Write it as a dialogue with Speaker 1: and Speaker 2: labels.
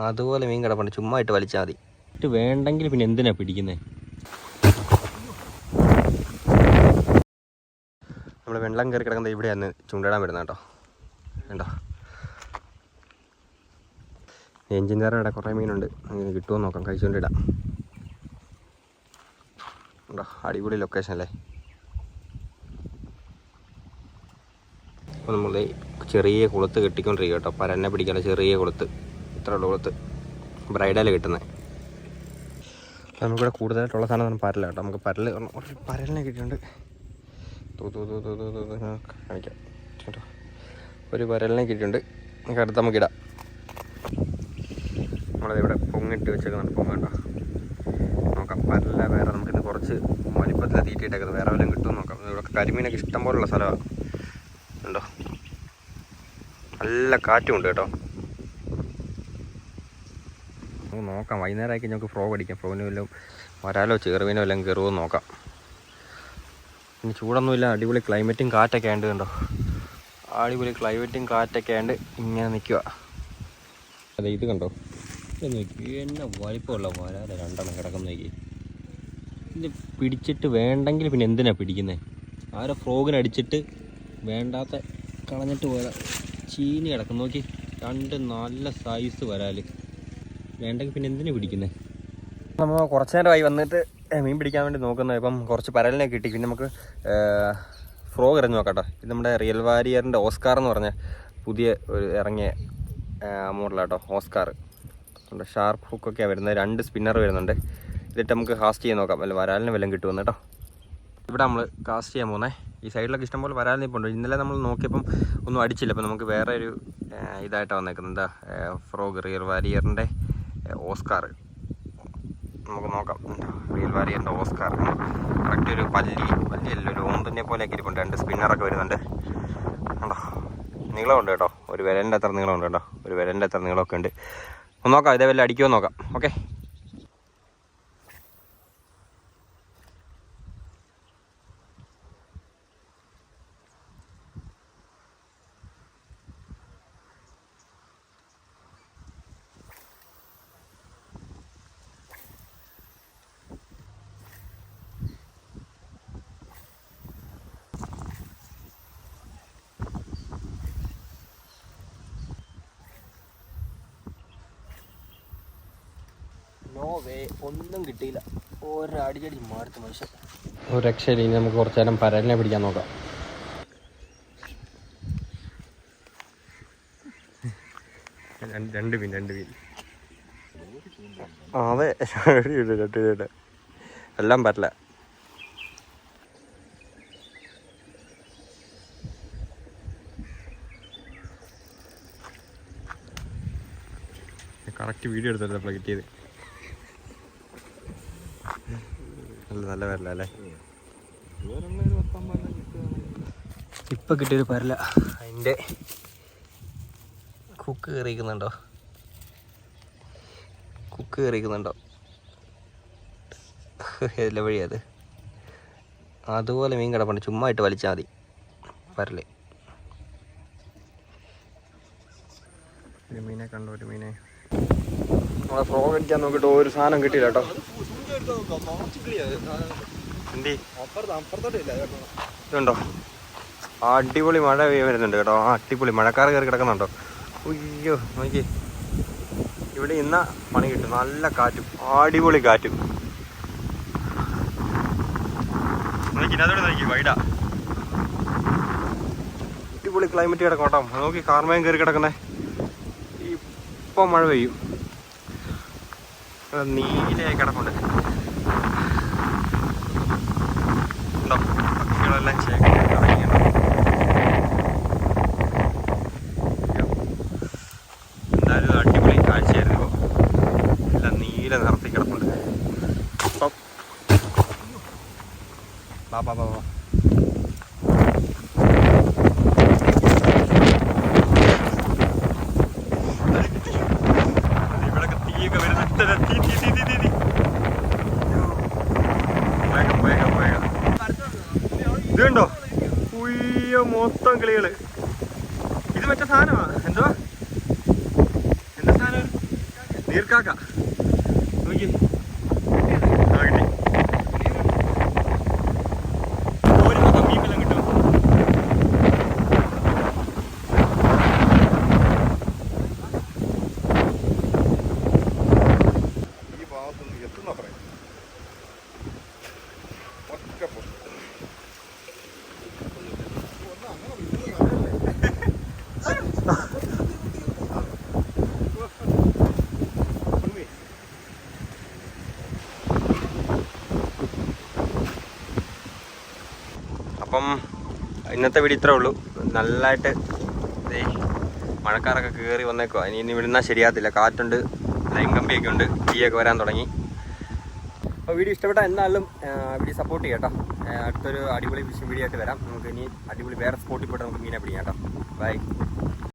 Speaker 1: അതുപോലെ മീൻ കിടപ്പുണ്ട്, ചുമ്മാ ഇട്ട് വലിച്ചാൽ മതി. ഇട്ട് വേണ്ടെങ്കിൽ പിന്നെ എന്തിനാ പിടിക്കുന്നത്? നമ്മൾ വെള്ളം കയറി കിടക്കുന്നത് ഇവിടെയാണ് ചൂണ്ടിടാൻ വരുന്നത് കേട്ടോ. കണ്ടോ, എഞ്ചിൻ തറയുടെ കുറേ മീനുണ്ട്. അങ്ങനെ കിട്ടുമോ നോക്കാം, കഴിച്ചുകൊണ്ടിടാം. ഉണ്ടോ, അടിപൊളി ലൊക്കേഷൻ അല്ലേ. അപ്പോൾ നമ്മൾ ചെറിയ കുളത്ത് കെട്ടിക്കൊണ്ടിരിക്കുക കേട്ടോ. പരന്നെ പിടിക്കാനുള്ള ചെറിയ കുളത്ത്, ഇത്രയുള്ള കുളത്ത് ബ്രൈഡൽ കിട്ടുന്നത്. നമുക്കിവിടെ കൂടുതലായിട്ടുള്ള സാധനം പരല കേട്ടോ. നമുക്ക് ഒരു പരലിനെ കിട്ടിയിട്ടുണ്ട്. കാണിക്കാം കേട്ടോ, ഒരു പരലിനെ കിട്ടിയിട്ടുണ്ട്. നമുക്ക് അടുത്ത് നമുക്കിടാം. നമ്മളിവിടെ പൊങ്ങിട്ട് വെച്ചേക്കുന്നുണ്ട്. പൊങ്ങട്ടോ, നോക്കാം. പരല വേറെ നമുക്കിന്ന് കുറച്ച് വലിപ്പത്തിൽ തീറ്റിയിട്ടേക്കുന്നത്, വേറെ വല്ലതും കിട്ടുമെന്ന് നോക്കാം. ഇവിടെ കരിമീനൊക്കെ ഇഷ്ടം പോലുള്ള സ്ഥലമാണ്. ഉണ്ടോ, നല്ല കാറ്റുമുണ്ട് കേട്ടോ. നമുക്ക് നോക്കാം, വൈകുന്നേരം ആക്കി നമുക്ക് ഫ്രോഗ് അടിക്കാം. ഫ്രോഗിന് വല്ലതും വരാലോ ചെറുമീനോ എല്ലാം കയറുമോ നോക്കാം. ഇനി ചൂടൊന്നുമില്ല, അടിപൊളി ക്ലൈമറ്റും കാറ്റൊക്കെ ഉണ്ട്. കണ്ടോ, അടിപൊളി ക്ലൈമറ്റും കാറ്റൊക്കെ ഉണ്ട്. ഇങ്ങനെ നിൽക്കുക. അതെ, ഇത് കണ്ടോ, എന്നെ വലിപ്പമുള്ള വരാതെ രണ്ടെണ്ണം കിടക്കുന്നേക്ക്. ഇത് പിടിച്ചിട്ട് വേണ്ടെങ്കിൽ പിന്നെ എന്തിനാ പിടിക്കുന്നത്? ആരോ ഫ്രോഗിനടിച്ചിട്ട് വേണ്ടാത്ത കളഞ്ഞിട്ട് പോരാ, ചീനി കിടക്കും. നോക്കി, രണ്ട് നല്ല സൈസ് വരാല്. വേണ്ടെങ്കിൽ പിന്നെ എന്തിനാ പിടിക്കുന്നത്? നമ്മൾ കുറച്ച് നേരമായി വന്നിട്ട് മീൻ പിടിക്കാൻ വേണ്ടി നോക്കുന്നത്. ഇപ്പം കുറച്ച് പരലിനെ കിട്ടി. പിന്നെ നമുക്ക് ഫ്രോഗ് എറിഞ്ഞ് നോക്കാം കേട്ടോ. ഇത് നമ്മുടെ റിയൽ വാരിയറിൻ്റെ ഓസ്കാർ എന്ന് പറഞ്ഞ പുതിയ ഒരു ഇറങ്ങിയ മോഡലാട്ടോ. ഓസ്കാർ ഷാർപ്പ് ഹുക്കൊക്കെയാണ് വരുന്നത്. 2 സ്പിന്നർ വരുന്നുണ്ട്. ഇതിട്ട് നമുക്ക് കാസ്റ്റ് ചെയ്യാൻ നോക്കാം, അല്ല വരാലിന് വല്ലതും കിട്ടുമെന്ന് കേട്ടോ. ഇവിടെ നമ്മൾ കാസ്റ്റ് ചെയ്യാൻ പോകുന്നത്. ഈ സൈഡിലൊക്കെ ഇഷ്ടംപോലെ വരാൽ നിൽപ്പുണ്ട്. ഇന്നലെ നമ്മൾ നോക്കിയപ്പം ഒന്നും അടിച്ചില്ല. അപ്പം നമുക്ക് വേറെ ഒരു ഇതായിട്ടാണ് വന്നേക്കുന്നത്. എന്താ, ഫ്രോഗ് റിയൽ വാരിയറിൻ്റെ ഓസ്കാർ. നമുക്ക് നോക്കാം. റിയൽ വാരിയറിൻ്റെ ഓസ്കാർ കറക്റ്റ് ഒരു പല്ലിയല്ല, ഒരു ഓന്തിനെ പോലെയൊക്കെ ഇരിപ്പുണ്ട്. 2 സ്പിന്നറൊക്കെ വരുന്നുണ്ട്. കണ്ടോ, നീളമുണ്ട് കേട്ടോ. ഒരു വിരലിൻ്റെ അത്ര നീളമുണ്ട് കേട്ടോ. ഒരു വിരലിൻ്റെ അത്ര നീളമൊക്കെ ഉണ്ട്. ഒന്ന് നോക്കാം, ഇതേ വല്ല അടിക്കുമോ നോക്കാം. ഓക്കെ, ഒന്നും കിട്ടിയില്ല. ഒരടിച്ചടി മാറുത്ത് മനുഷ്യൻ. ഒരു രക്ഷയില്ല. ഇനി നമുക്ക് കുറച്ച് നേരം പരലിനെ പിടിക്കാൻ നോക്കാം. രണ്ട് മീൻ അതെ, 2 എല്ലാം പറ്റില്ല. കറക്റ്റ് വീഡിയോ എടുത്തല്ലോ കിട്ടിയത്. നല്ല പരല അല്ലേ. ഇപ്പം കിട്ടിയൊരു പരല. അതിൻ്റെ കുക്ക് കയറിക്കുന്നുണ്ടോ? ഏതിലെ വഴിയത്? അതുപോലെ മീൻ കിടപ്പുണ്ട്, ചുമ്മാ ഇട്ട് വലിച്ചാൽ മതി പരല്. ഒരു മീനെ കണ്ടു, ഒരു മീനെ. നമ്മളെ ഫ്രോഗ് അടിക്കാൻ നോക്കിയിട്ട് ഒരു സാധനം കിട്ടിയില്ല കേട്ടോ. ഇതുണ്ടോ, അടിപൊളി മഴ വരുന്നുണ്ട് കേട്ടോ. അടിപൊളി മഴക്കാർ കയറി കിടക്കുന്നുണ്ടോ? അയ്യോ, നോക്കി, ഇവിടെ ഇന്ന പണി കിട്ടും. നല്ല കാറ്റും, അടിപൊളി കാറ്റും. നോക്കി, നോക്കി വൈഡാ, അടിപൊളി ക്ലൈമറ്റ് കിടക്കും കേട്ടോ. നോക്കി, കാർമേയം കയറി കിടക്കുന്നേ. ഇപ്പം മഴ പെയ്യും. നീലയായി കിടപ്പുണ്ട്. ഉണ്ടോ, പക്ഷികളെല്ലാം ഇറങ്ങിയാണ്. എന്തായാലും അടിപൊളി കാഴ്ചയായിരുന്നു. എല്ലാം നീല നിറത്തി കിടപ്പുണ്ട്. ഇപ്പം ബാ ഇതുണ്ടോ, ഉയ്യോ, മൊത്തം കിളികള്. ഇത് മറ്റേ സാധനമാ, എന്താ സാധനം? നീർക്കാക്ക നോക്കി മീനെല്ലാം കിട്ടും.
Speaker 2: ഈ ഭാഗത്തുനിന്ന് എത്തുന്ന പറയാം
Speaker 1: അപ്പം ഇന്നത്തെ വീഡിയോ ഇത്രേ ഉള്ളൂ. നല്ലതായിട്ട് മഴക്കാരൊക്കെ കയറി വന്നേക്കോ. ഇനി വിടുന്നാൽ ശരിയാകത്തില്ല. കാറ്റുണ്ട്, ലൈൻ കമ്പിയൊക്കെ ഉണ്ട്, തീയൊക്കെ വരാൻ തുടങ്ങി. അപ്പോൾ വീഡിയോ ഇഷ്ടപ്പെട്ടാൽ എന്നാലും വീഡിയോ സപ്പോർട്ട് ചെയ്യാം കേട്ടോ. അടുത്തൊരു അടിപൊളി ഫിഷിംഗ് വീഡിയോ ആയിട്ട് വരാം. നമുക്ക് ഇനി അടിപൊളി വേറെ സ്പോട്ടിൽ പോയിട്ട് നമുക്ക് മീനെ പിടിക്കാം കേട്ടോ. ബൈ.